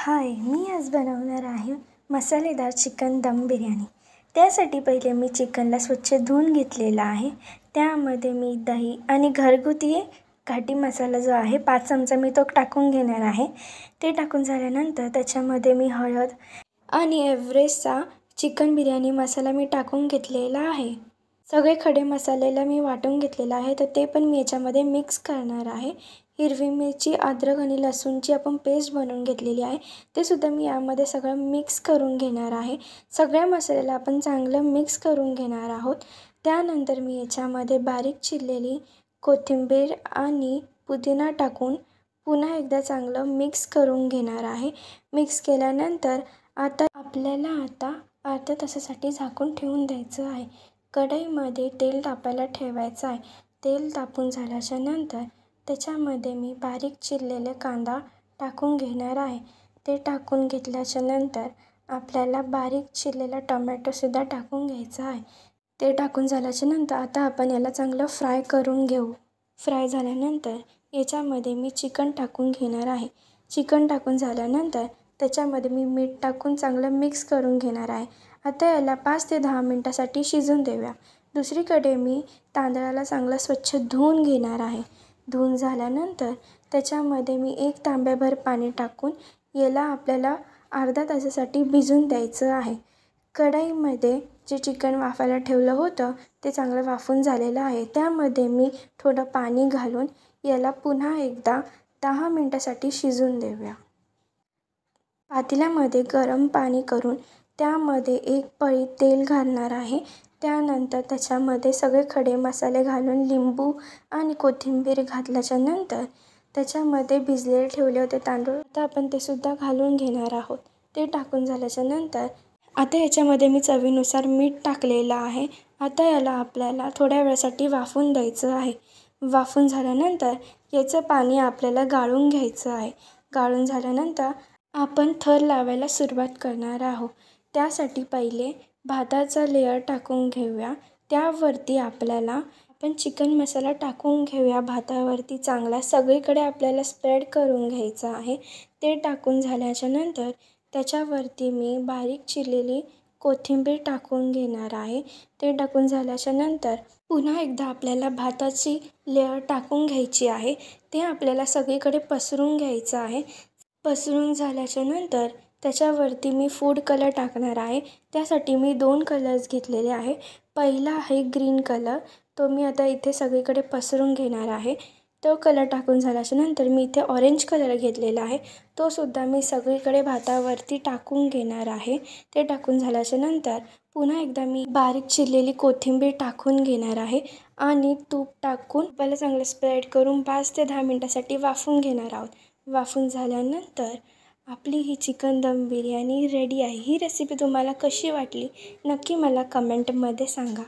हाय, मी आज बनवणार आहे मसालेदार चिकन दम बिर्याणी। त्यासाठी पहिले मी चिकनला स्वच्छ धुवून घेतलेला आहे। त्यामध्ये मी दही आणि घरगुती घाटी मसाला जो आहे 5 चमचे मी तो टाकून घेणार आहे। ते टाकून झाल्यानंतर त्याच्यामध्ये मी हळद आणि एव्हरेस्टचा चिकन बिर्याणी मसाला मी टाकून घेतलेला आहे। सगळे खडे मसालेला मी वाटून घेतलेला आहे, तर ते पण मी याच्यामध्ये मिक्स करणार आहे। हिरवी मिरची, अद्रक आणि लसूणची आपण पेस्ट बनवून घेतलेली आहे, ते सुद्धा मी यामध्ये सगळं मिक्स करून घेणार आहे। सगळ्या मसाल्याला आपण चांगलं मिक्स करून घेणार आहोत। त्यानंतर मी याच्यामध्ये बारीक चिरलेली कोथिंबीर आणि पुदिना टाकून पुन्हा एकदा चांगलं मिक्स करून घेणार आहे। मिक्स केल्यानंतर आता आपल्याला अर्ध्या तासासाठी झाकून ठेवून द्यायचं आहे। कढईमध्ये तेल तापायला ठेवायचं आहे। तेल तापून झाल्याच्या नंतर त्याच्यामध्ये मी बारीक चिरलेले कांदा टाकून घेणार आहे। ते टाकून घेतल्याच्या नंतर आपल्याला बारीक चिरलेला टोमॅटोसुद्धा टाकून घ्यायचा आहे। ते टाकून झाल्याच्या नंतर आता आपण याला चांगलं फ्राय करून घेऊ। फ्राय झाल्यानंतर याच्यामध्ये मी चिकन टाकून घेणार आहे। चिकन टाकून झाल्यानंतर त्याच्यामध्ये मी मीठ टाकून चांगलं मिक्स करून घेणार आहे। आता याला 5 ते 10 मिनिटासाठी शिजून देऊया। दुसरीकडे मी तांदळाला चांगलं स्वच्छ धुवून घेणार आहे। धुवून झाल्यानंतर त्याच्यामध्ये मी 1 तांब्याभर पाणी टाकून याला आपल्याला अर्ध्या तासासाठी भिजून द्यायचं आहे। कढईमध्ये जे चिकन वाफायला ठेवलं होतं ते चांगलं वाफून झालेलं आहे। त्यामध्ये मी थोडं पाणी घालून याला पुन्हा एकदा 10 मिनिटासाठी शिजून देऊया। पातेल्यामध्ये गरम पाणी करून त्यामध्ये 1 पळी तेल घालणार आहे। त्यानंतर त्याच्यामध्ये सगळे खडे मसाले घालून लिंबू आणि कोथिंबीर घातल्याच्या नंतर त्याच्यामध्ये भिजलेले ठेवले होते तांदूळ, आता आपण ते सुद्धा घालून घेणार आहोत। ते टाकून झाल्याच्या नंतर आता याच्यामध्ये मी चवीनुसार मीठ टाकलेलं आहे। आता याला आपल्याला थोड्या वेळासाठी वाफून द्यायचं आहे। वाफून झाल्यानंतर याचं पाणी आपल्याला गाळून घ्यायचं आहे। गाळून झाल्यानंतर आपण थर लावायला सुरुवात करणार आहोत। त्यासाठी पहिले भाताचा लेयर टाकून घेऊया। त्यावरती आपण चिकन मसाला टाकून घेऊया। भातावरती चांगला सगळीकडे आपल्याला स्प्रेड करून घ्यायचा आहे। ते टाकून झाल्याच्या नंतर त्याच्यावरती मी बारीक चिरलेली कोथिंबीर टाकून घेणार आहे। ते टाकून झाल्याच्या नंतर पुन्हा एकदा आपल्याला भाताची लेयर टाकून घ्यायची आहे। ते आपल्याला सगळीकडे पसरून घ्यायचं आहे। पसरून झाल्याच्या नंतर त्याच्यावरती मी फूड कलर टाकणार आहे। त्यासाठी मी 2 कलर्स घेतलेले आहे। पहिला आहे ग्रीन कलर, तो मी आता इथे सगळीकडे पसरून घेणार आहे। तो कलर टाकून झाल्याच्या नंतर मी इथे ऑरेंज कलर घेतलेला आहे, तो सुद्धा मी सगळीकडे भातावरती टाकून घेणार आहे। ते टाकून झाल्याच्या नंतर पुन्हा एकदा मी बारीक चिरलेली कोथिंबीर टाकून घेणार आहे आणि तूप टाकून पहिलं चांगलं स्प्रेड करून 5 ते 10 मिनिटासाठी वाफवून घेणार आहोत। वाफवून झाल्यानंतर आपली ही चिकन दम बिर्याणी रेडी आहे। ही रेसिपी तुम्हाला कशी वाटली नक्की मला कमेंटमध्ये सांगा।